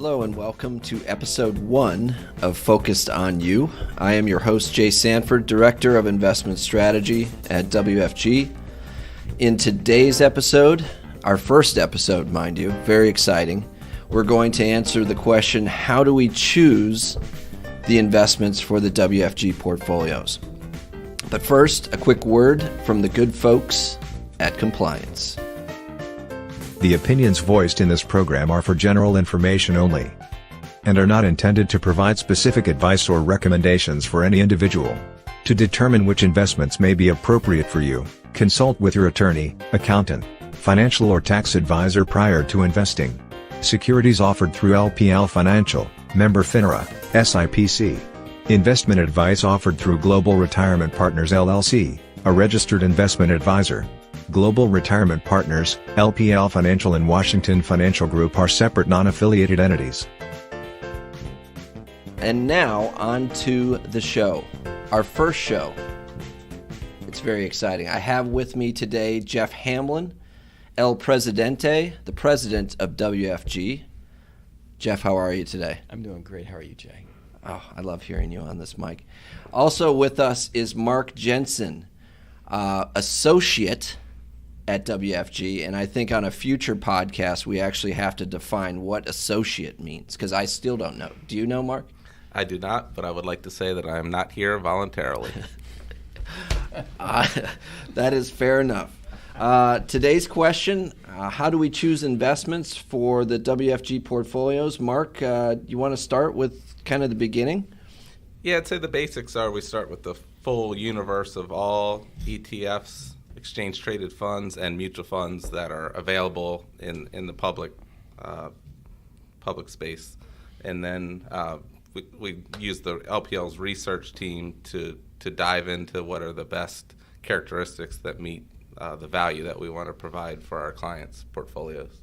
Hello and welcome to episode 1 of Focused on You. I am your host, Jay Sanford, Director of Investment Strategy at WFG. In today's episode, our first episode, mind you, very exciting, we're going to answer the question, how do we choose the investments for the WFG portfolios? But first, a quick word from the good folks at Compliance. The opinions voiced in this program are for general information only and are not intended to provide specific advice or recommendations for any individual. To determine which investments may be appropriate for you, consult with your attorney, accountant, financial or tax advisor prior to investing. Securities offered through LPL Financial, member FINRA, SIPC. Investment advice offered through Global Retirement Partners LLC, a registered investment advisor. Global Retirement Partners, LPL Financial and Washington Financial Group are separate non-affiliated entities. And now, on to the show. Our first show. It's very exciting. I have with me today Jeff Hamlin, El Presidente, the president of WFG. Jeff, how are you today? I'm doing great. How are you, Jay? Oh, I love hearing you on this mic. Also with us is Mark Jensen, associate at WFG, and I think on a future podcast we actually have to define what associate means, because I still don't know. Do you know, Mark? I do not, but I would like to say that I am not here voluntarily. That is fair enough. Today's question, how do we choose investments for the WFG portfolios? Mark, you want to start with kind of the beginning? Yeah, I'd say the basics are we start with the full universe of all ETFs, exchange-traded funds, and mutual funds that are available in the public space. And then we use the LPL's research team to dive into what are the best characteristics that meet the value that we want to provide for our clients' portfolios.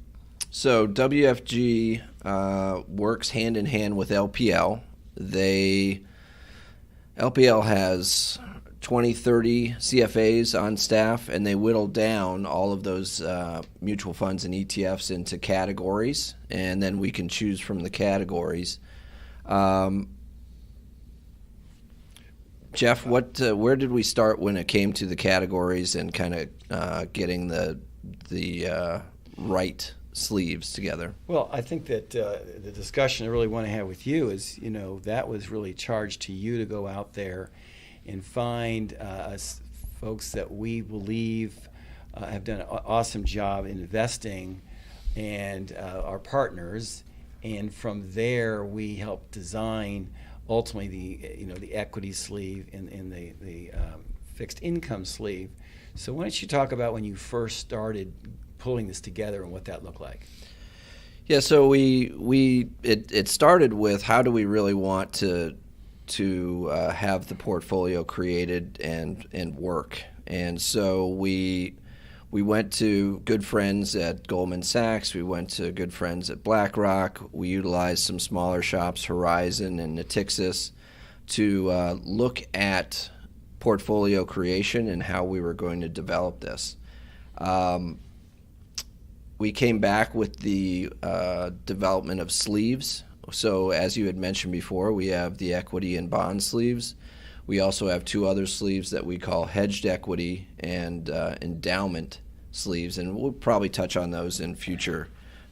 So WFG works hand in hand with LPL. LPL has 20, 30 CFAs on staff, and they whittle down all of those mutual funds and ETFs into categories, and then we can choose from the categories. Jeff, where did we start when it came to the categories and kind of getting the right sleeves together? Well, I think that the discussion I really want to have with you is, that was really charged to you to go out there and find folks that we believe have done an awesome job in investing, and our partners. And from there, we help design ultimately the equity sleeve and the fixed income sleeve. So why don't you talk about when you first started pulling this together and what that looked like? Yeah, so it started with, how do we really want to have the portfolio created and work? And so we went to good friends at Goldman Sachs. We went to good friends at BlackRock. We utilized some smaller shops, Horizon and Natixis, to look at portfolio creation and how we were going to develop this. We came back with the development of sleeves. So as you had mentioned before, we have the equity and bond sleeves. We also have two other sleeves that we call hedged equity and endowment sleeves, and we'll probably touch on those in future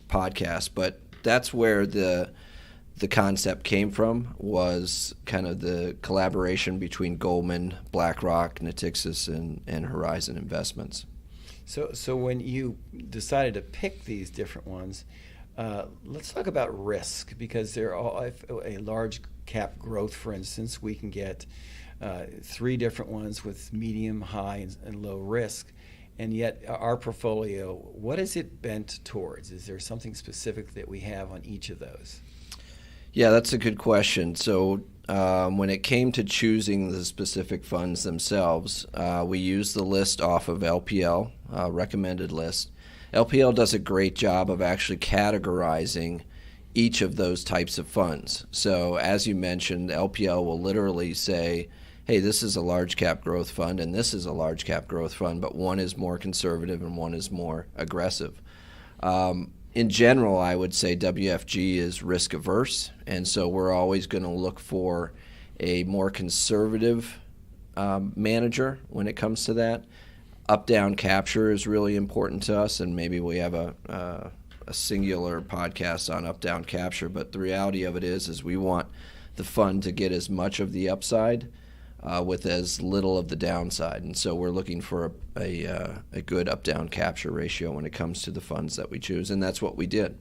podcasts. But that's where the concept came from, was kind of the collaboration between Goldman, BlackRock, Natixis, and Horizon Investments. So when you decided to pick these different ones, let's talk about risk, because they're all a large cap growth, for instance. We can get 3 different ones with medium, high, and low risk. And yet our portfolio, what is it bent towards? Is there something specific that we have on each of those? Yeah, that's a good question. So when it came to choosing the specific funds themselves, we used the list off of LPL, recommended list. LPL does a great job of actually categorizing each of those types of funds. So as you mentioned, LPL will literally say, hey, this is a large cap growth fund and this is a large cap growth fund, but one is more conservative and one is more aggressive. in general, I would say WFG is risk averse, and so we're always going to look for a more conservative manager when it comes to that. Up-down capture is really important to us, and maybe we have a singular podcast on up-down capture, but the reality of it is we want the fund to get as much of the upside with as little of the downside, and so we're looking for a good up-down capture ratio when it comes to the funds that we choose, and that's what we did.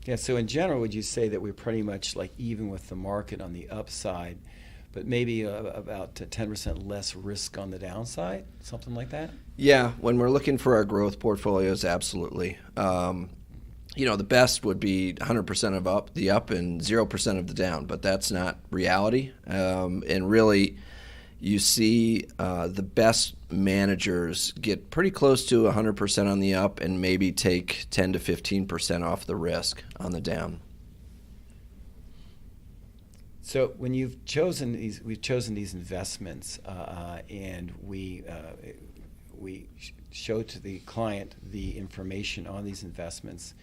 Yeah, so in general, would you say that we're pretty much like even with the market on the upside, but maybe about 10% less risk on the downside, something like that? Yeah, when we're looking for our growth portfolios, absolutely. The best would be 100% of the up and 0% of the down, but that's not reality. And really, you see the best managers get pretty close to 100% on the up and maybe take 10 to 15% off the risk on the down. So when we've chosen these investments, and we show to the client the information on these investments,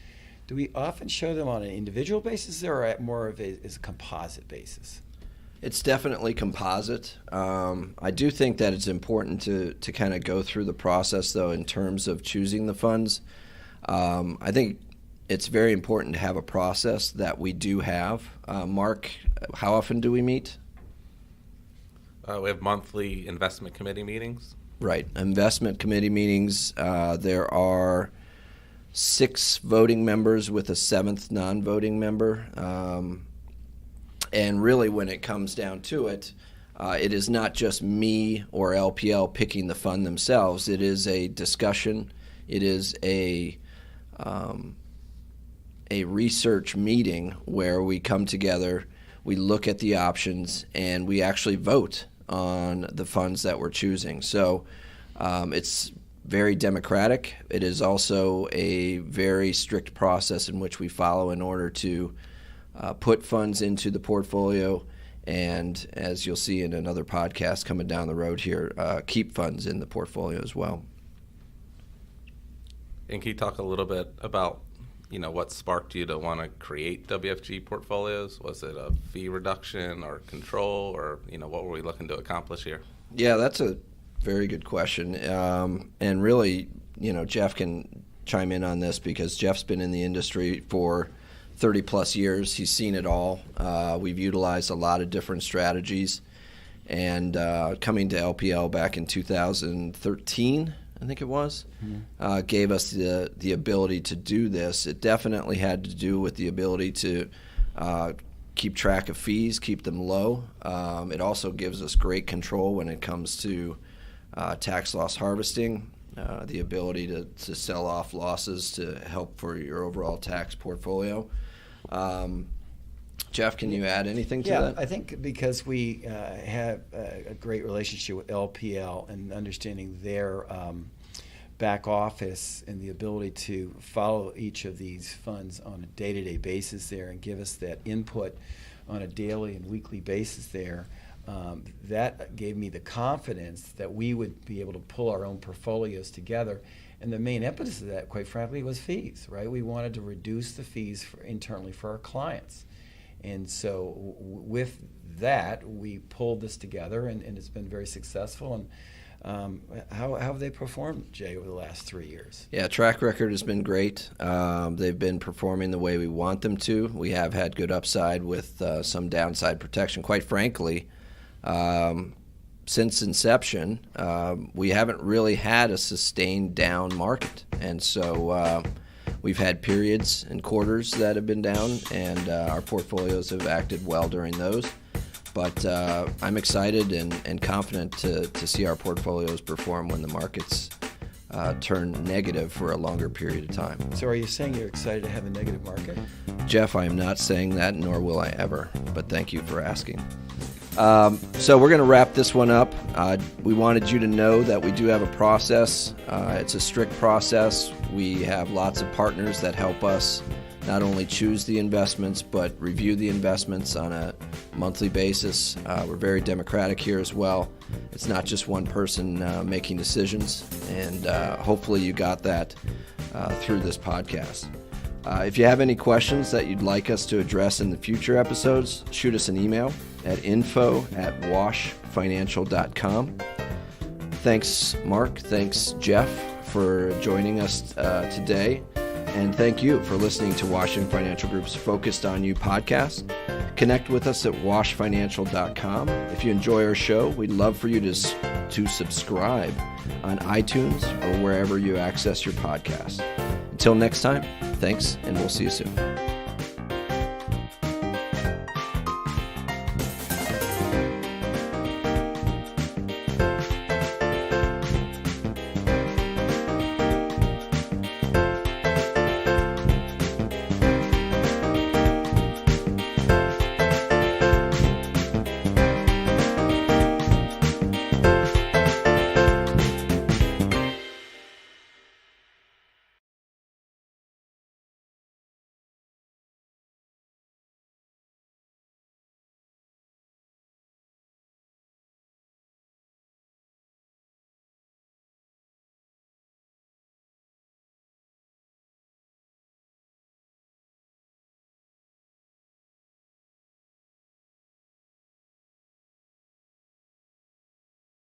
do we often show them on an individual basis or more of a composite basis? It's definitely composite. I do think that it's important to kind of go through the process, though, in terms of choosing the funds. I think it's very important to have a process that we do have. Mark, how often do we meet? We have monthly investment committee meetings. Right. Investment committee meetings. There are 6 voting members with a 7th non-voting member. And really, when it comes down to it, it is not just me or LPL picking the fund themselves. It is a discussion. It is a research meeting where we come together, we look at the options, and we actually vote on the funds that we're choosing. So it's very democratic. It is also a very strict process in which we follow in order to put funds into the portfolio, and as you'll see in another podcast coming down the road here, keep funds in the portfolio as well. And can you talk a little bit about what sparked you to want to create WFG Portfolios? Was it a fee reduction or control, or what were we looking to accomplish here? Yeah, that's a very good question. And really, Jeff can chime in on this because Jeff's been in the industry for 30 plus years. He's seen it all. We've utilized a lot of different strategies. And coming to LPL back in 2013, I think it was, gave us the ability to do this. It definitely had to do with the ability to keep track of fees, keep them low. It also gives us great control when it comes to tax loss harvesting, the ability to sell off losses to help for your overall tax portfolio. Jeff, can you add anything to that? Yeah, I think because we have a great relationship with LPL and understanding their back office and the ability to follow each of these funds on a day-to-day basis there and give us that input on a daily and weekly basis there, that gave me the confidence that we would be able to pull our own portfolios together. And the main impetus of that, quite frankly, was fees, right? We wanted to reduce the fees internally for our clients. And so with that, we pulled this together, and it's been very successful. And how have they performed, Jay, over the last 3 years? Yeah, track record has been great. They've been performing the way we want them to. We have had good upside with some downside protection. Quite frankly, since inception, we haven't really had a sustained down market. And so we've had periods and quarters that have been down, and our portfolios have acted well during those. But I'm excited and confident to see our portfolios perform when the markets turn negative for a longer period of time. So are you saying you're excited to have a negative market? Jeff, I am not saying that, nor will I ever, but thank you for asking. So we're going to wrap this one up. We wanted you to know that we do have a process. It's a strict process. We have lots of partners that help us not only choose the investments, but review the investments on a monthly basis. We're very democratic here as well. It's not just one person making decisions, and hopefully you got that through this podcast. If you have any questions that you'd like us to address in the future episodes, shoot us an email at info@washfinancial.com. Thanks, Mark. Thanks, Jeff, for joining us today. And thank you for listening to Washington Financial Group's Focused on You podcast. Connect with us at washfinancial.com. If you enjoy our show, we'd love for you to subscribe on iTunes or wherever you access your podcast. Until next time, thanks, and we'll see you soon.